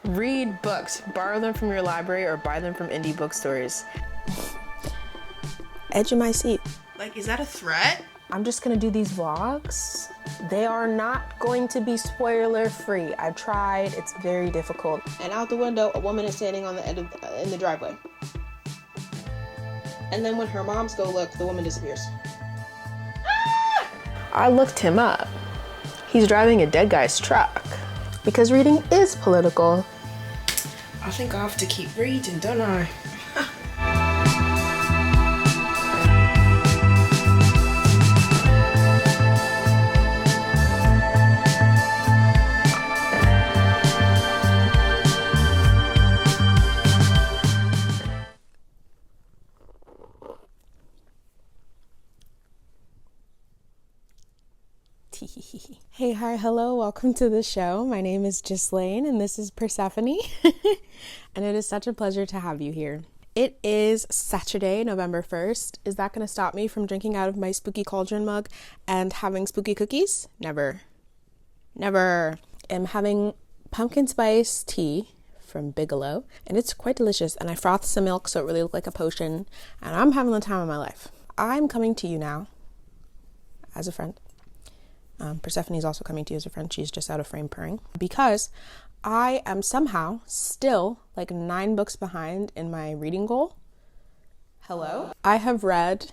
Read books, borrow them from your library or buy them from indie bookstores. Edge of my seat. Like, is that a threat? I'm just gonna do these vlogs. They are not going to be spoiler free. I've tried, it's very difficult. And out the window, a woman is standing on the end in the driveway. And then when her moms go look, the woman disappears. I looked him up. He's driving a dead guy's truck. Because reading is political. I think I have to keep reading, don't I? Hey, hi, hello, welcome to the show. My name is Gislaine and this is Persephone. And it is such a pleasure to have you here. It is Saturday, November 1st. Is that going to stop me from drinking out of my spooky cauldron mug and having spooky cookies? Never. Never. I'm having pumpkin spice tea from Bigelow and it's quite delicious, and I frothed some milk so it really looked like a potion, and I'm having the time of my life. I'm coming to you now as a friend. Persephone is also coming to you as a friend. She's just out of frame purring because I am somehow still like 9 books behind in my reading goal. Hello? I have read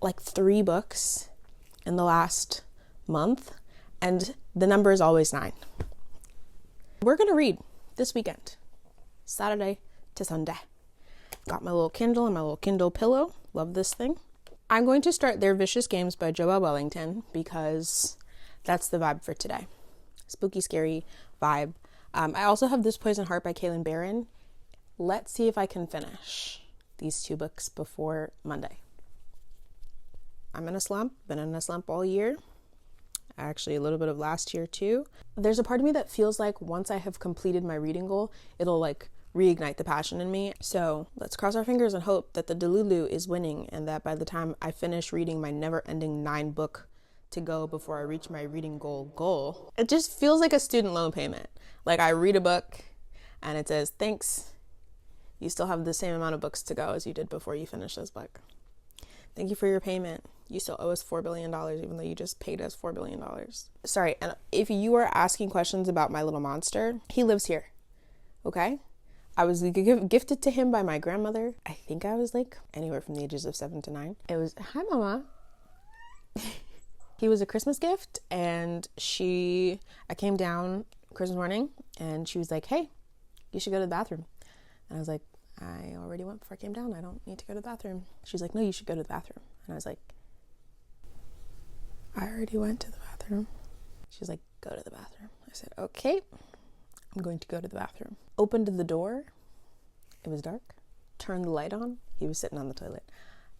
like 3 books in the last month and the number is always 9. We're gonna read this weekend, Saturday to Sunday. Got my little Kindle and my little Kindle pillow. Love this thing. I'm going to start Their Vicious Games by Joelle Wellington because that's the vibe for today. Spooky, scary vibe. I also have This Poison Heart by Kailyn Barron. Let's see if I can finish these 2 books before Monday. I'm in a slump, been in a slump all year. Actually, a little bit of last year too. There's a part of me that feels like once I have completed my reading goal, it'll like reignite the passion in me. So let's cross our fingers and hope that the Delulu is winning and that by the time I finish reading my never-ending 9 book to go before I reach my reading goal, it just feels like a student loan payment. Like I read a book and it says, thanks, you still have the same amount of books to go as you did before you finished this book. Thank you for your payment. You still owe us $4 billion, even though you just paid us $4 billion. Sorry, and if you are asking questions about my little monster, he lives here, okay? I was gifted to him by my grandmother. I think I was like anywhere from the ages of 7 to 9. It was, hi mama. He was a Christmas gift and I came down Christmas morning and she was like, hey, you should go to the bathroom. And I was like, I already went before I came down. I don't need to go to the bathroom. She's like, no, you should go to the bathroom. And I was like, I already went to the bathroom. She's like, go to the bathroom. I said, okay, I'm going to go to the bathroom. Opened the door. It was dark. Turned the light on. He was sitting on the toilet.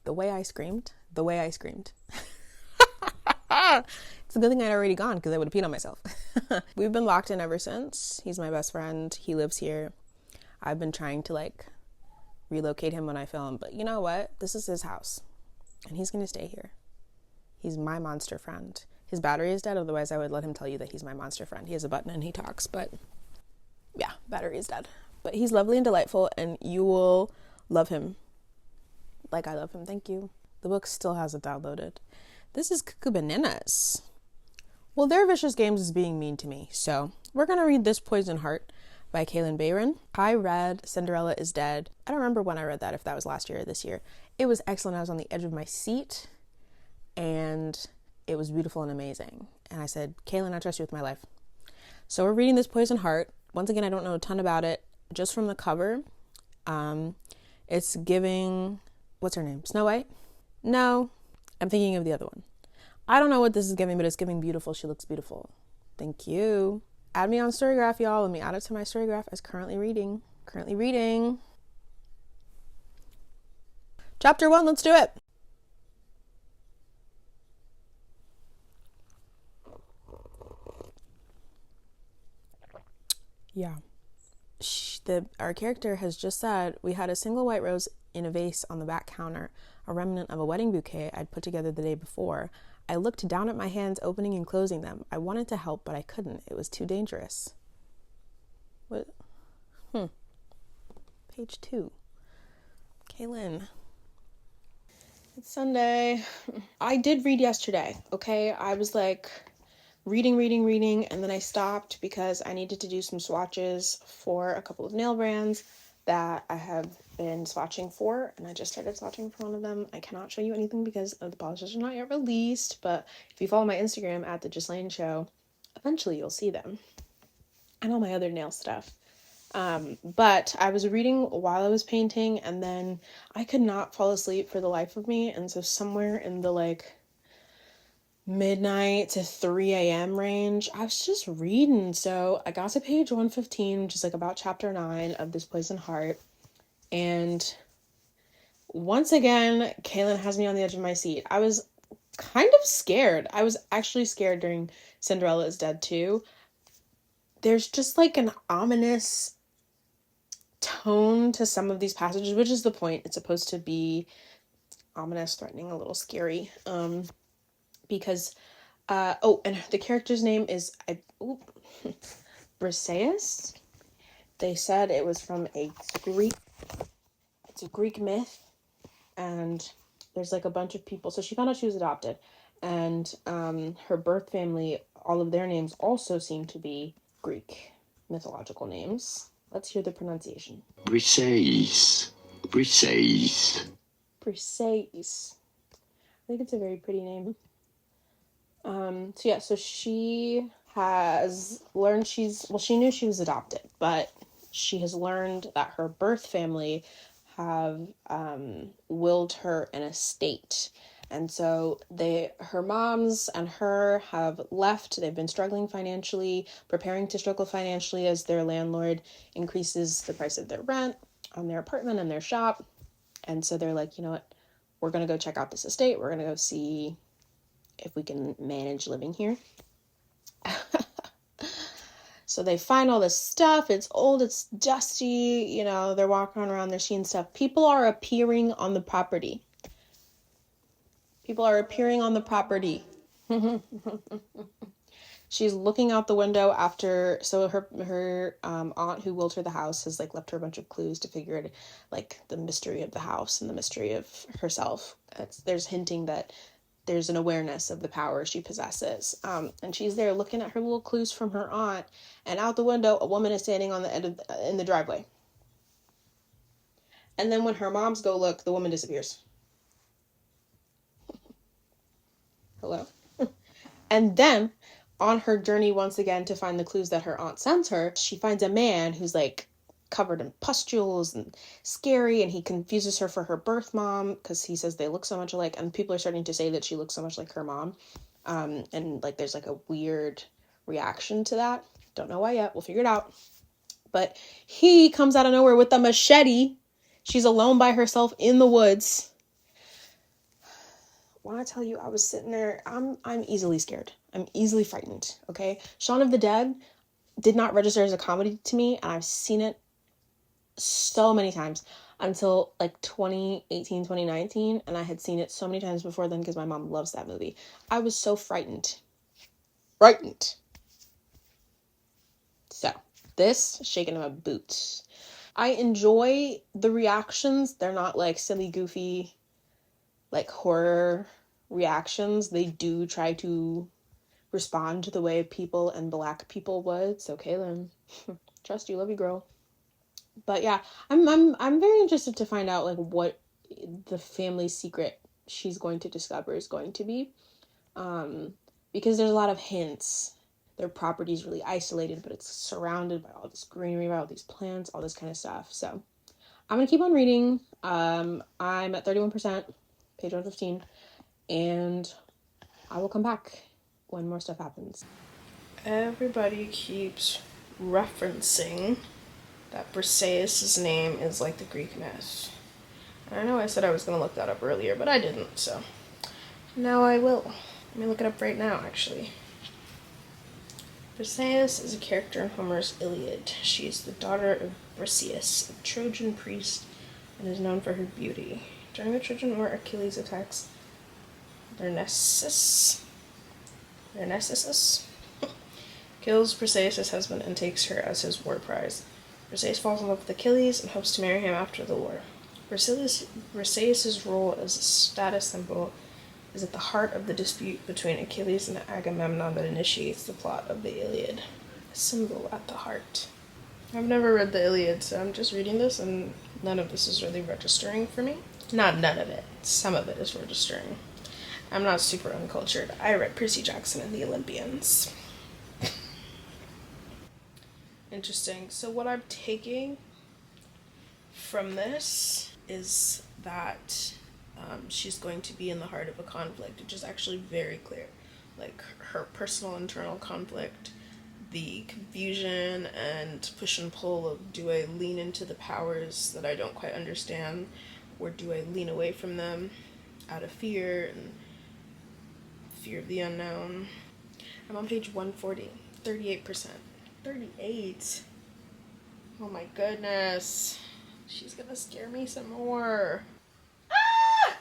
The way I screamed. It's a good thing I'd already gone because I would have peed on myself. We've been locked in ever since. He's my best friend. He lives here. I've been trying to like relocate him when I film, but you know what? This is his house and he's going to stay here. He's my monster friend. His battery is dead. Otherwise I would let him tell you that he's my monster friend. He has a button and he talks, but yeah, battery is dead. But he's lovely and delightful and you will love him like I love him. Thank you. The book still hasn't downloaded. This is cuckoo bananas. Well, Their Vicious Games is being mean to me. So we're going to read This Poison Heart by Kailyn Barron. I read Cinderella is Dead. I don't remember when I read that, if that was last year or this year. It was excellent. I was on the edge of my seat and it was beautiful and amazing. And I said, Kailyn, I trust you with my life. So we're reading This Poison Heart. Once again, I don't know a ton about it. Just from the cover, it's giving, what's her name? Snow White? No, I'm thinking of the other one. I don't know what this is giving, but it's giving beautiful. She looks beautiful. Thank you. Add me on Storygraph, y'all. Let me add it to my Storygraph as currently reading. Chapter 1, let's do it. Yeah. Our character has just said, we had a single white rose in a vase on the back counter, a remnant of a wedding bouquet I'd put together the day before. I looked down at my hands, opening and closing them. I wanted to help, but I couldn't. It was too dangerous. What? Page 2. Kaylin. It's Sunday. I did read yesterday, okay? I was like reading, and then I stopped because I needed to do some swatches for a couple of nail brands that I have been swatching for, and I just started swatching for one of them. I cannot show you anything because the polishes are not yet released, but if you follow my Instagram at the Gislaine Show, eventually you'll see them. And all my other nail stuff. But I was reading while I was painting, and then I could not fall asleep for the life of me, and so somewhere in the like midnight to 3 a.m. range, I was just reading. So I got to page 115, which is like about chapter 9 of This Poison Heart, and once again, Kaylin has me on the edge of my seat. I was kind of scared. I was actually scared during Cinderella is Dead too. There's just like an ominous tone to some of these passages, which is the point. It's supposed to be ominous, threatening, a little scary. Because and the character's name is Briseis. They said it was from a Greek myth, and there's like a bunch of people. So she found out she was adopted, and her birth family, all of their names also seem to be Greek mythological names. Let's hear the pronunciation. Briseis. Briseis. I think it's a very pretty name. So she has learned she knew she was adopted, but she has learned that her birth family have willed her an estate. And so her moms and her have left. They've been struggling financially, preparing to struggle financially as their landlord increases the price of their rent on their apartment and their shop. And so they're like, you know what, we're going to go check out this estate. We're going to go see if we can manage living here. So they find all this stuff. It's old, it's dusty, they're walking around, they're seeing stuff. People are appearing on the property. She's looking out the window after, so her aunt who willed her the house has like left her a bunch of clues to figure it, like the mystery of the house and the mystery of herself. There's hinting that there's an awareness of the power she possesses. And she's there looking at her little clues from her aunt, and out the window, a woman is standing on the end in the driveway. And then when her moms go look, the woman disappears. Hello? And then, on her journey once again to find the clues that her aunt sends her, she finds a man who's like covered in pustules and scary, and he confuses her for her birth mom because he says they look so much alike, and people are starting to say that she looks so much like her mom. And like there's like a weird reaction to that. Don't know why yet. We'll figure it out. But he comes out of nowhere with a machete. She's alone by herself in the woods. When I tell you, I was sitting there, I'm easily scared. I'm easily frightened, okay? Shaun of the Dead did not register as a comedy to me, and I've seen it so many times until like 2018, 2019, and I had seen it so many times before then because my mom loves that movie. I was so frightened. So, this, shaking in my boots. I enjoy the reactions. They're not like silly, goofy, like horror reactions. They do try to respond to the way people and Black people would. So Kaylin, trust you, love you, girl. But yeah, I'm very interested to find out like what the family secret she's going to discover is going to be, because there's a lot of hints. Their property's really isolated, but it's surrounded by all this greenery, by all these plants, all this kind of stuff. So I'm gonna keep on reading. I'm at 31%, page 115, and I will come back when more stuff happens. Everybody keeps referencing that Briseis' name is like the Greek myth. I know I said I was going to look that up earlier, but I didn't, so now I will. Let me look it up right now, actually. Briseis is a character in Homer's Iliad. She is the daughter of Briseis, a Trojan priest, and is known for her beauty. During the Trojan War, Achilles attacks Narcissus, kills Briseis' husband, and takes her as his war prize. Briseis falls in love with Achilles and hopes to marry him after the war. Briseis' role as a status symbol is at the heart of the dispute between Achilles and Agamemnon that initiates the plot of the Iliad. A symbol at the heart. I've never read the Iliad, so I'm just reading this, and none of this is really registering for me. Not none of it. Some of it is registering. I'm not super uncultured. I read Percy Jackson and the Olympians. Interesting. So what I'm taking from this is that she's going to be in the heart of a conflict, which is actually very clear. Like her personal internal conflict, the confusion and push and pull of, do I lean into the powers that I don't quite understand, or do I lean away from them out of fear and fear of the unknown? I'm on page 140, 38%. 38? Oh my goodness. She's gonna scare me some more. Ah!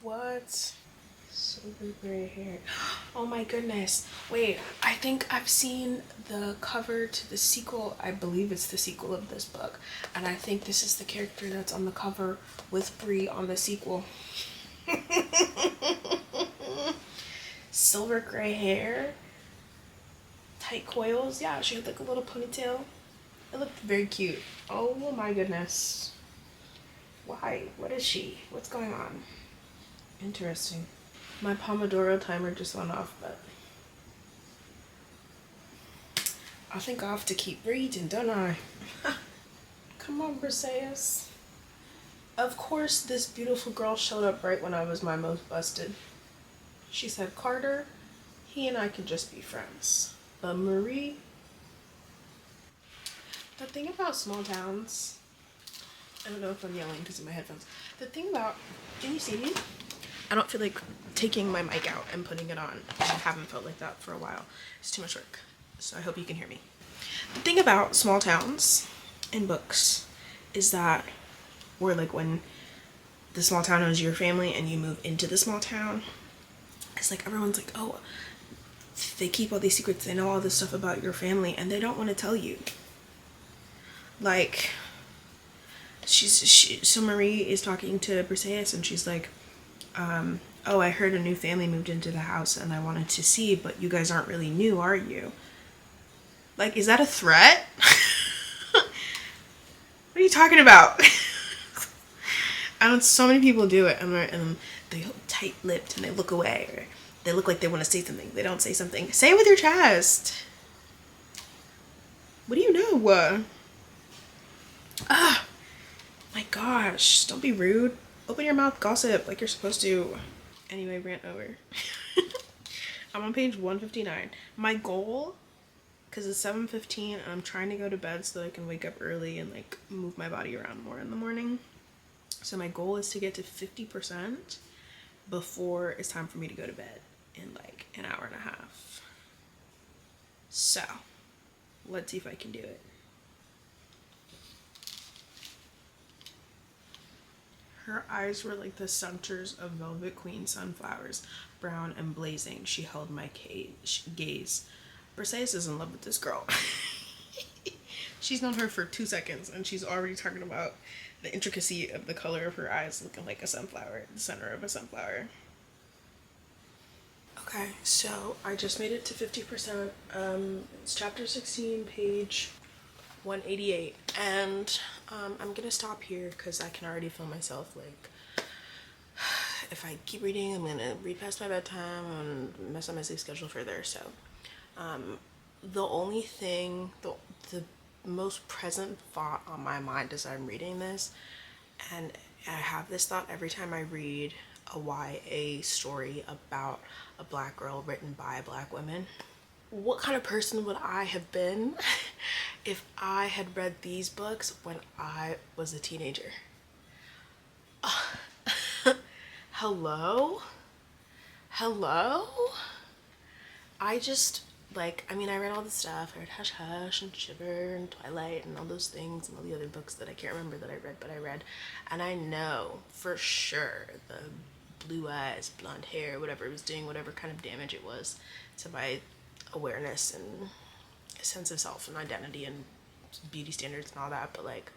What? Silver gray hair. Oh my goodness. Wait, I think I've seen the cover to the sequel. I believe it's the sequel of this book. And I think this is the character that's on the cover with Bree on the sequel. Silver gray hair. Tight coils. Yeah, she had like a little ponytail. It looked very cute. Oh my goodness. Why? What is she? What's going on? Interesting. My Pomodoro timer just went off, but I think I have to keep reading, don't I? Come on, Briseis. Of course, this beautiful girl showed up right when I was my most busted. She said, Carter, he and I can just be friends. Marie. The thing about small towns, I don't know if I'm yelling because of my headphones. The thing about, can you see me? I don't feel like taking my mic out and putting it on. I haven't felt like that for a while. It's too much work. So I hope you can hear me. The thing about small towns in books is that, or like when the small town owns your family and you move into the small town, it's like everyone's like, oh, they keep all these secrets, they know all this stuff about your family, and they don't want to tell you. Like, so Marie is talking to Briseis and she's like, oh, I heard a new family moved into the house and I wanted to see, but you guys aren't really new, are you? Like, is that a threat? What are you talking about? And so many people do it, and they look tight-lipped and they look away, or they look like they want to say something. They don't say something. Say it with your chest. What do you know? My gosh, don't be rude. Open your mouth, gossip like you're supposed to. Anyway, rant over. I'm on page 159. My goal, because it's 7:15 and I'm trying to go to bed so that I can wake up early and like move my body around more in the morning. So my goal is to get to 50% before it's time for me to go to bed in like an hour and a half. So let's see if I can do it. Her eyes were like the centers of velvet queen sunflowers, brown and blazing. She held my gaze. Briseis is in love with this girl. She's known her for 2 seconds and she's already talking about the intricacy of the color of her eyes looking like a sunflower, the center of a sunflower. Okay, so I just made it to 50%. It's chapter 16, page 188, and I'm gonna stop here because I can already feel myself like, if I keep reading I'm gonna read past my bedtime and mess up my sleep schedule further. So the only thing, the most present thought on my mind as I'm reading this, and I have this thought every time I read a YA story about a black girl written by black women. What kind of person would I have been if I had read these books when I was a teenager? Hello? I just, like, I mean, I read all the stuff. I read Hush Hush and Shiver and Twilight and all those things and all the other books that I can't remember that I read, but I read. And I know for sure the blue eyes, blonde hair, whatever it was doing, whatever kind of damage it was to my awareness and a sense of self and identity and beauty standards and all that, but like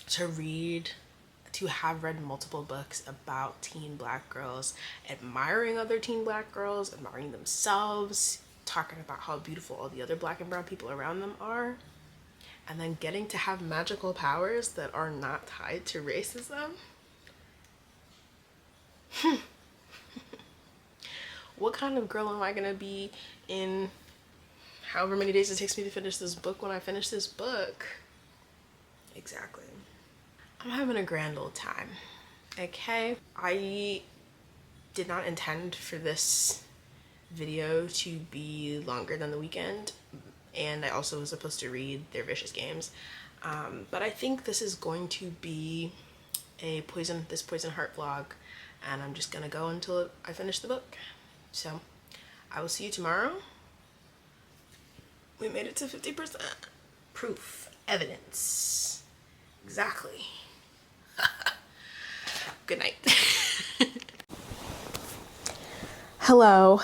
to have read multiple books about teen black girls, admiring other teen black girls, admiring themselves, talking about how beautiful all the other black and brown people around them are, and then getting to have magical powers that are not tied to racism. What kind of girl am I gonna be in however many days it takes me to finish this book when I finish this book? Exactly. I'm having a grand old time. Okay? I did not intend for this video to be longer than the weekend, and I also was supposed to read Their Vicious Games, but I think this is going to be a Poison Heart vlog, and I'm just gonna go until I finish the book. So I will see you tomorrow. We made it to 50%. Proof, evidence. Exactly. Good night. Hello.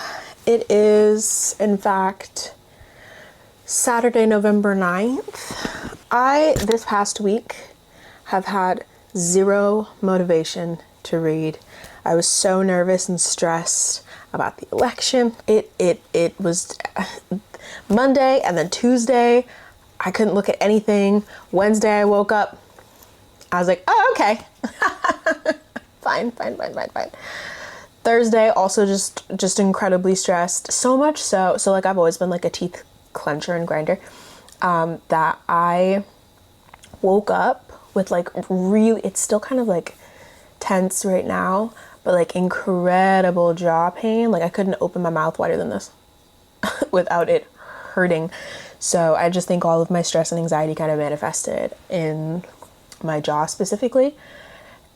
It is, in fact, Saturday, November 9th. This past week, have had zero motivation to read. I was so nervous and stressed about the election. It was Monday and then Tuesday, I couldn't look at anything. Wednesday, I woke up. I was like, oh, okay. Fine. Thursday, also just incredibly stressed. So much so like I've always been like a teeth clencher and grinder, that I woke up with like really, it's still kind of like tense right now, but like incredible jaw pain. Like I couldn't open my mouth wider than this without it hurting. So I just think all of my stress and anxiety kind of manifested in my jaw specifically,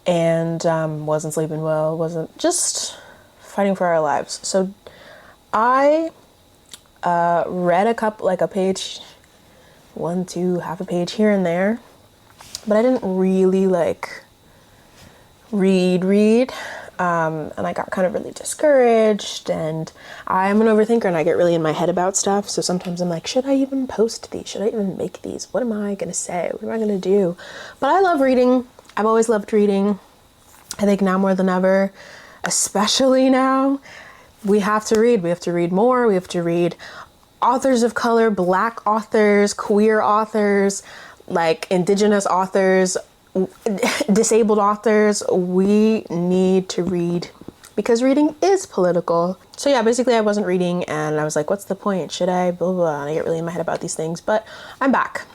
and wasn't sleeping well, wasn't, just fighting for our lives. So I read a couple, like a page, half a page here and there, but I didn't really like read. And I got kind of really discouraged, and I'm an overthinker and I get really in my head about stuff. So sometimes I'm like, should I even post these? Should I even make these? What am I going to say? What am I going to do? But I love reading. I've always loved reading. I think now more than ever, especially now, we have to read. We have to read more. We have to read authors of color, Black authors, queer authors, like Indigenous authors, disabled authors. We need to read because reading is political. So yeah, basically I wasn't reading and I was like, what's the point? Should I? Blah, blah, blah. And I get really in my head about these things, but I'm back.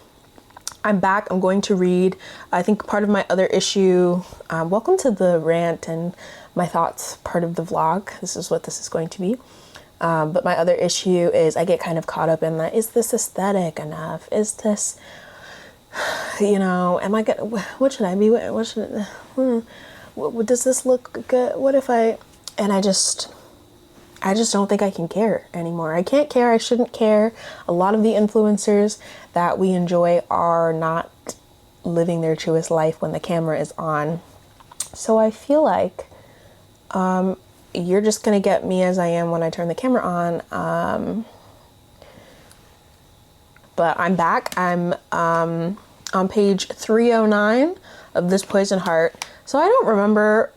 I'm going to read. I think part of my other issue, welcome to the rant and my thoughts part of the vlog. This is what this is going to be. But my other issue is I get kind of caught up in that. Is this aesthetic enough? Is this, am I gonna, what should I be, what should, does this look good? What if and I just don't think I can care anymore. I can't care. I shouldn't care. A lot of the influencers that we enjoy are not living their truest life when the camera is on. So I feel like, you're just gonna get me as I am when I turn the camera on. But I'm back. I'm on page 309 of This Poison Heart. So I don't remember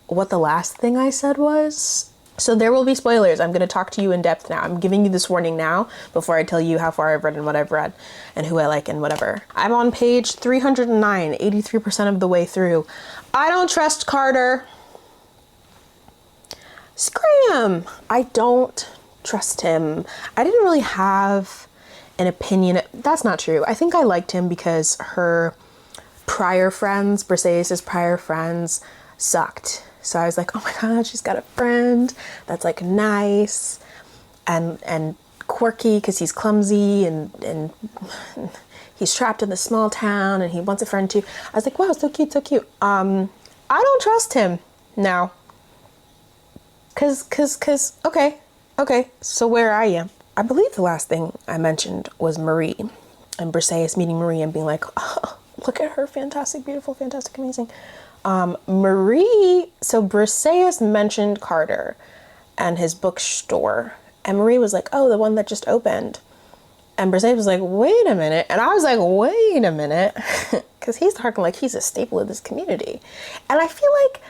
what the last thing I said was. So there will be spoilers. I'm going to talk to you in depth now. I'm giving you this warning now before I tell you how far I've read and what I've read and who I like and whatever. I'm on page 309, 83% of the way through. I don't trust Carter. Scram! I don't trust him. I didn't really have an opinion. That's not true. I think I liked him because her prior friends, Briseis' prior friends, sucked. So I was like, oh my god, she's got a friend that's like nice and quirky because he's clumsy and he's trapped in this small town and he wants a friend too. I was like, wow, so cute, so cute. I don't trust him now. Cause okay, so where are you? I believe the last thing I mentioned was Marie and Briseis meeting Marie and being like, oh, look at her, fantastic, beautiful, fantastic, amazing. Marie, so Briseis mentioned Carter and his bookstore And Marie was like, oh, the one that just opened. And Briseis was like, wait a minute. And I was like, wait a minute. Because he's talking like he's a staple of this community. And I feel like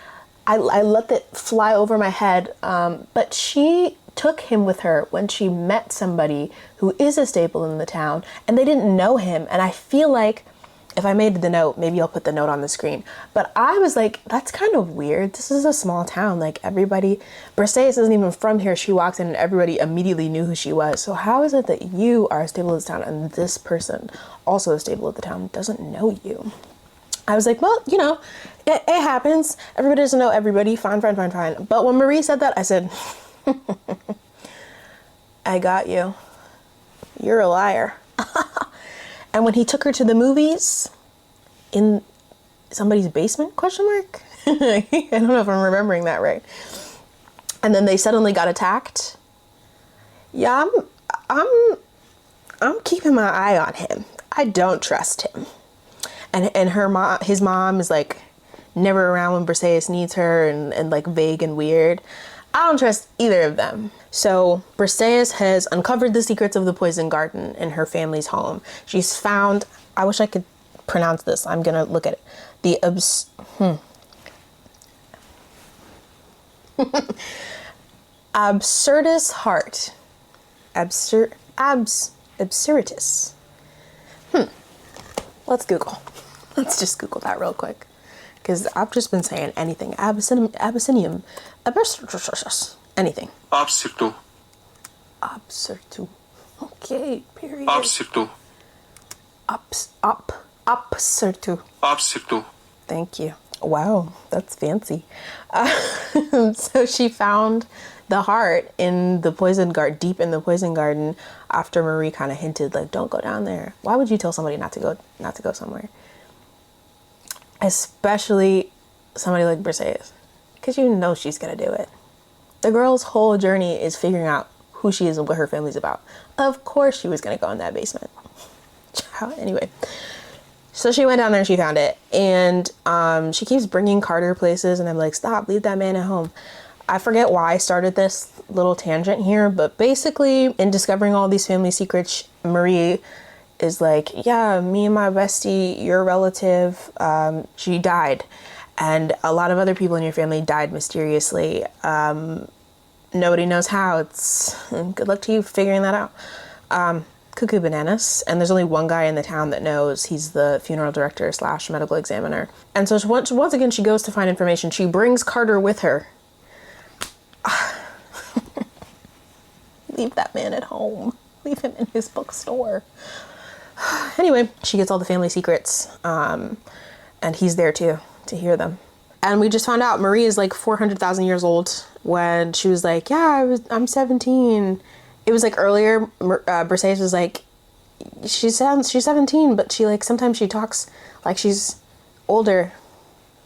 I let that fly over my head. But she took him with her when she met somebody who is a staple in the town. And they didn't know him. And I feel like if I made the note, maybe I'll put the note on the screen. But I was like, that's kind of weird. This is a small town. Like everybody, Briseis isn't even from here. She walks in and everybody immediately knew who she was. So how is it that you are a staple of this town and this person, also a staple of the town, doesn't know you? I was like, well, you know, it happens. Everybody doesn't know everybody. Fine. But when Marie said that, I said, I got you. You're a liar. And when he took her to the movies in somebody's basement, question mark? I don't know if I'm remembering that right. And then they suddenly got attacked. Yeah, I'm keeping my eye on him. I don't trust him. And his mom is like never around when Briseis needs her and like vague and weird. I don't trust either of them. So Briseis has uncovered the secrets of the poison garden in her family's home. She's found, I wish I could pronounce this. I'm going to look at it. The absurdus heart. Absurdus. Let's Google. Let's just Google that real quick. Because I've just been saying anything. Abyssinium. Anything. Absurdo. Absurdo. Okay, period. Absurdo. Absurdo. Absurdo. Thank you. Wow, that's fancy. So she found the heart in the poison garden, deep in the poison garden, after Marie kind of hinted, like, don't go down there. Why would you tell somebody not to go somewhere? Especially somebody like Briseis, because you know she's gonna do it. The girl's whole journey is figuring out who she is and what her family's about. Of course she was gonna go in that basement. Anyway, so she went down there and she found it, and she keeps bringing Carter places, and I'm like, stop, leave that man at home. I forget why I started this little tangent here, but basically in discovering all these family secrets, Marie is like, yeah, me and my bestie, your relative, she died. And a lot of other people in your family died mysteriously. Nobody knows how. It's good luck to you figuring that out. Cuckoo bananas. And there's only one guy in the town that knows. He's the funeral director / medical examiner. And so once again, she goes to find information. She brings Carter with her. Leave that man at home. Leave him in his bookstore. Anyway, she gets all the family secrets, and he's there too, to hear them. And we just found out Marie is like 400,000 years old when she was like, yeah, I'm 17. It was like earlier, Briseis was like, she's 17, but she like, sometimes she talks like she's older.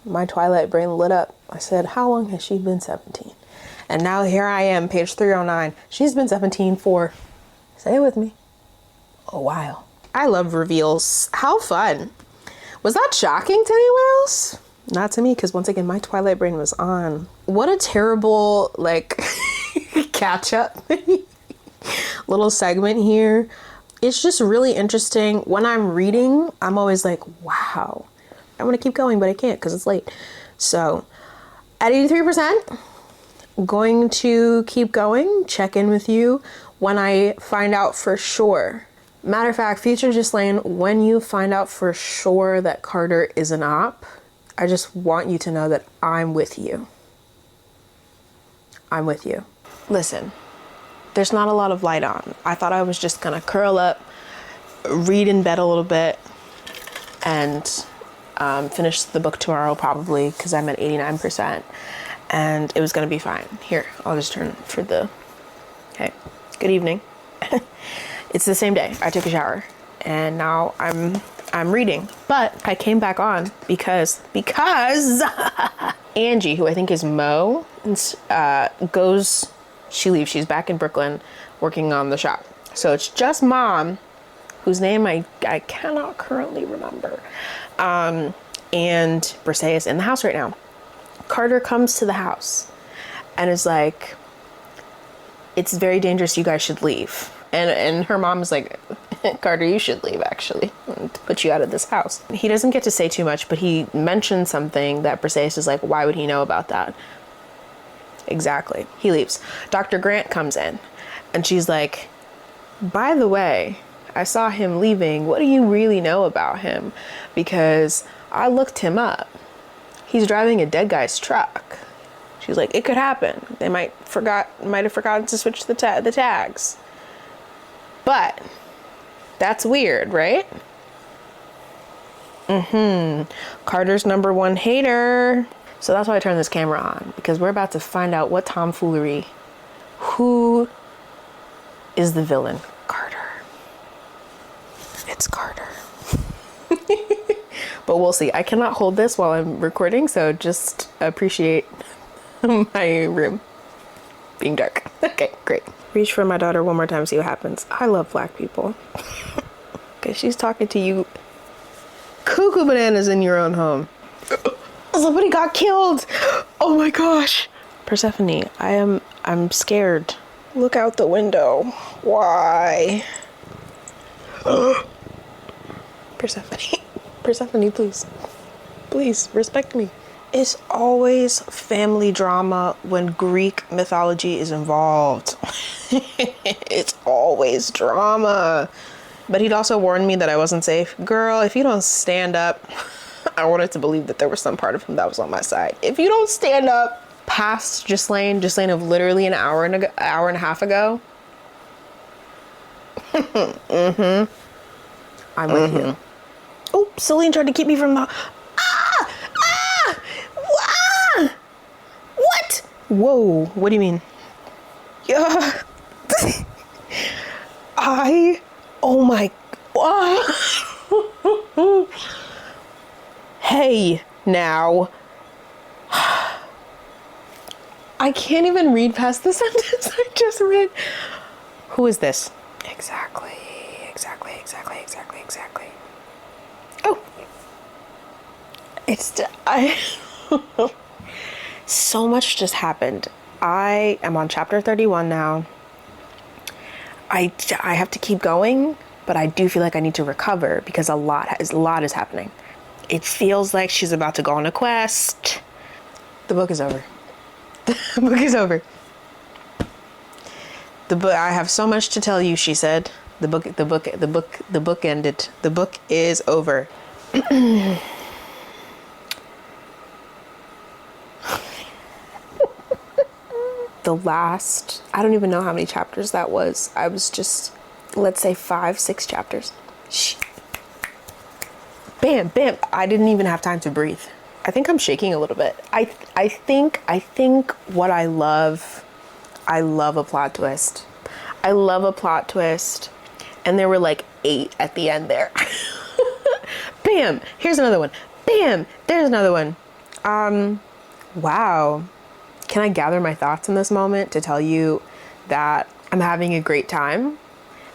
My Twilight brain lit up. I said, how long has she been 17? And now here I am, page 309. She's been 17 for, say it with me, a while. I love reveals. How fun. Was that shocking to anyone else? Not to me, because once again, my Twilight brain was on. What a terrible, like, catch-up little segment here. It's just really interesting. When I'm reading, I'm always like, wow. I want to keep going, but I can't because it's late. So, at 83%, I'm going to keep going, check in with you when I find out for sure. Matter of fact, future Gislaine, when you find out for sure that Carter is an op, I just want you to know that I'm with you. I'm with you. Listen, there's not a lot of light on. I thought I was just gonna curl up, read in bed a little bit, and finish the book tomorrow probably, because I'm at 89%, and it was gonna be fine. Here, I'll just turn for the, okay, good evening. It's the same day. I took a shower and now I'm reading, but I came back on because Angie, who I think is Mo, she leaves. She's back in Brooklyn working on the shop. So it's just Mom, whose name I cannot currently remember, and Briseis in the house right now. Carter comes to the house and is like, it's very dangerous. You guys should leave. And her mom is like, Carter, you should leave, actually, to put you out of this house. He doesn't get to say too much, but he mentions something that Briseis is like, why would he know about that? Exactly. He leaves. Dr. Grant comes in, and she's like, by the way, I saw him leaving. What do you really know about him? Because I looked him up. He's driving a dead guy's truck. She's like, it could happen. They might have forgotten to switch the tags. But that's weird, right? Carter's number one hater. So that's why I turned this camera on, because we're about to find out what tomfoolery. Who is the villain? Carter. It's Carter. But we'll see. I cannot hold this while I'm recording, so just appreciate my room being dark. Okay, great. Reach for my daughter one more time, see what happens. I love black people. Okay, she's talking to you. Cuckoo bananas in your own home. Somebody got killed. Oh my gosh. Persephone, I'm scared. Look out the window. Why? Persephone, please. Please, respect me. It's always family drama when Greek mythology is involved. It's always drama. But he'd also warned me that I wasn't safe. Girl, if you don't stand up, I wanted to believe that there was some part of him that was on my side. If you don't stand up past Gislaine of literally an hour and a half ago, I'm with you. Oh, Celine tried to keep me from the... What? Whoa, what do you mean? Yeah. Oh my... Hey, now. I can't even read past the sentence I just read. Who is this? Exactly. Oh. So much just happened. I am on chapter 31 now. I have to keep going, but I do feel like I need to recover because a lot is happening. It feels like she's about to go on a quest. The book is over. The book is over. I have so much to tell you, she said. The book ended. The book is over. The last, I don't even know how many chapters that was. I was just, let's say 5-6 chapters. Shh. Bam, bam. I didn't even have time to breathe. I think I'm shaking a little bit. I think what I love a plot twist. I love a plot twist. And there were like 8 at the end there. Bam, here's another one. Bam, there's another one. Wow. Can I gather my thoughts in this moment to tell you that I'm having a great time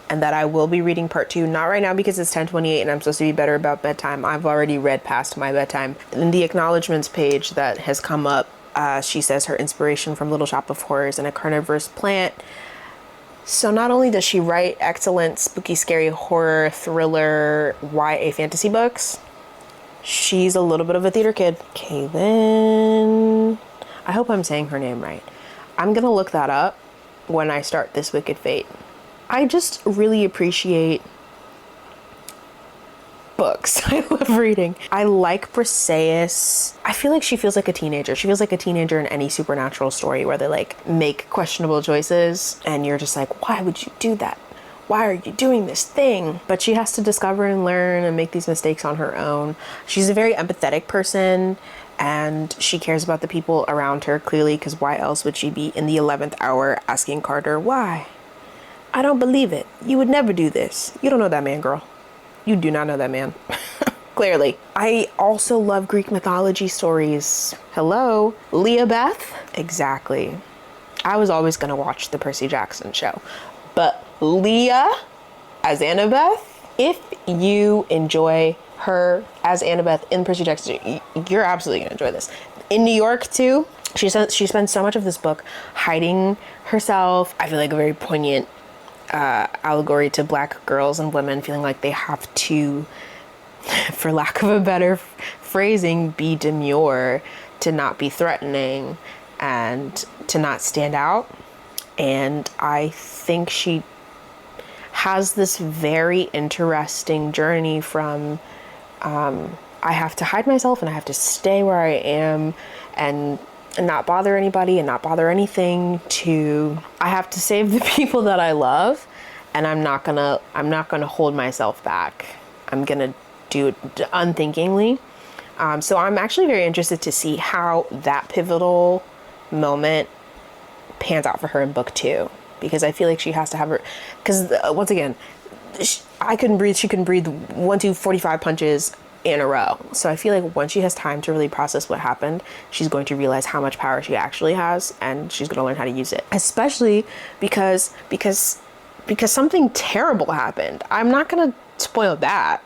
and that I will be reading part 2, not right now because it's 10:28 and I'm supposed to be better about bedtime. I've already read past my bedtime. In the acknowledgements page that has come up, she says her inspiration from Little Shop of Horrors and a carnivorous plant. So not only does she write excellent, spooky, scary horror, thriller, YA fantasy books, she's a little bit of a theater kid. Okay, then... I hope I'm saying her name right. I'm gonna look that up when I start This Wicked Fate. I just really appreciate books. I love reading. I like Briseis. I feel like she feels like a teenager. She feels like a teenager in any supernatural story where they like make questionable choices and you're just like, why would you do that? Why are you doing this thing? But she has to discover and learn and make these mistakes on her own. She's a very empathetic person and she cares about the people around her clearly, because why else would she be in the 11th hour asking Carter, why? I don't believe it. You would never do this. You don't know that man, girl. You do not know that man. Clearly. I also love Greek mythology stories. Hello? Leah Beth? Exactly. I was always going to watch the Percy Jackson show. But Leah as Annabeth, if you enjoy her as Annabeth in Percy Jackson, you're absolutely going to enjoy this. In New York, too, She spends so much of this book hiding herself. I feel like a very poignant allegory to Black girls and women feeling like they have to, for lack of a better phrasing, be demure, to not be threatening, and to not stand out. And I think she has this very interesting journey from I have to hide myself and I have to stay where I am and not bother anybody and not bother anything, to I have to save the people that I love, and I'm not gonna hold myself back. I'm gonna do it unthinkingly. So I'm actually very interested to see how that pivotal moment pans out for her in book 2, because I feel like she has to have her, because once again, I couldn't breathe, she couldn't breathe 1, 2, 45 punches in a row. So I feel like once she has time to really process what happened, she's going to realize how much power she actually has, and she's going to learn how to use it, especially because something terrible happened. I'm not going to spoil that.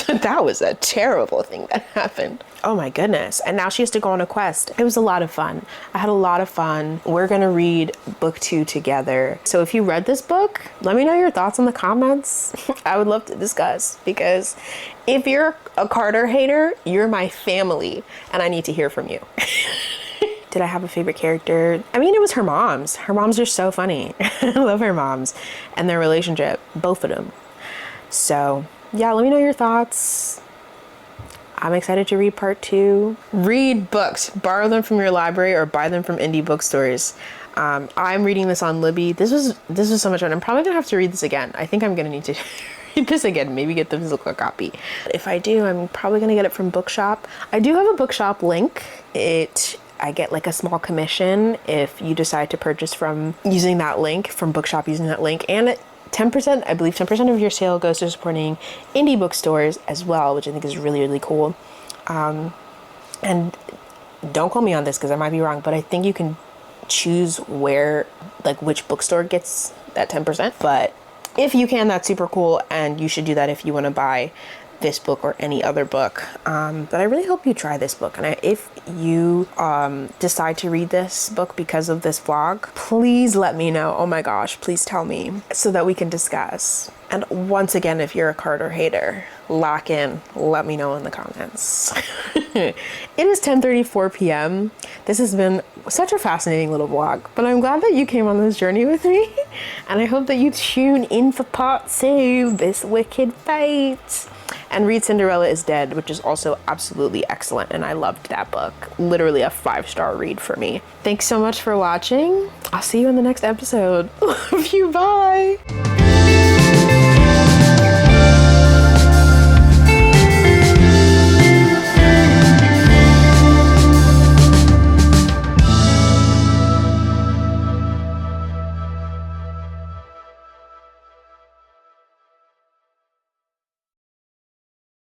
That was a terrible thing that happened. Oh my goodness. And now she has to go on a quest. It was a lot of fun. I had a lot of fun. We're going to read book 2 together. So if you read this book, let me know your thoughts in the comments. I would love to discuss, because if you're a Carter hater, you're my family and I need to hear from you. Did I have a favorite character? I mean, it was her moms. Her moms are so funny. I love her moms and their relationship, both of them. So yeah, let me know your thoughts. I'm excited to read part 2. Read books, borrow them from your library or buy them from indie bookstores. I'm reading this on Libby. This was so much fun. I'm probably gonna have to read this again. I think I'm gonna need to read this again, maybe get the physical copy. If I do, I'm probably gonna get it from Bookshop. I do have a Bookshop link. I get like a small commission if you decide to purchase from using that link, from Bookshop using that link, and 10%, I believe 10% of your sale goes to supporting indie bookstores as well, which I think is really, really cool. And don't quote me on this because I might be wrong, but I think you can choose which bookstore gets that 10%. But if you can, that's super cool. And you should do that if you want to buy this book or any other book. But I really hope you try this book. And if you decide to read this book because of this vlog, please let me know. Oh my gosh, please tell me so that we can discuss. And once again, if you're a Carter hater, lock in, let me know in the comments. It is 10:34 p.m. This has been such a fascinating little vlog, but I'm glad that you came on this journey with me. And I hope that you tune in for part 2, This Wicked Fate. And read Cinderella is Dead, which is also absolutely excellent. And I loved that book. Literally a 5-star read for me. Thanks so much for watching. I'll see you in the next episode. Love you. Bye.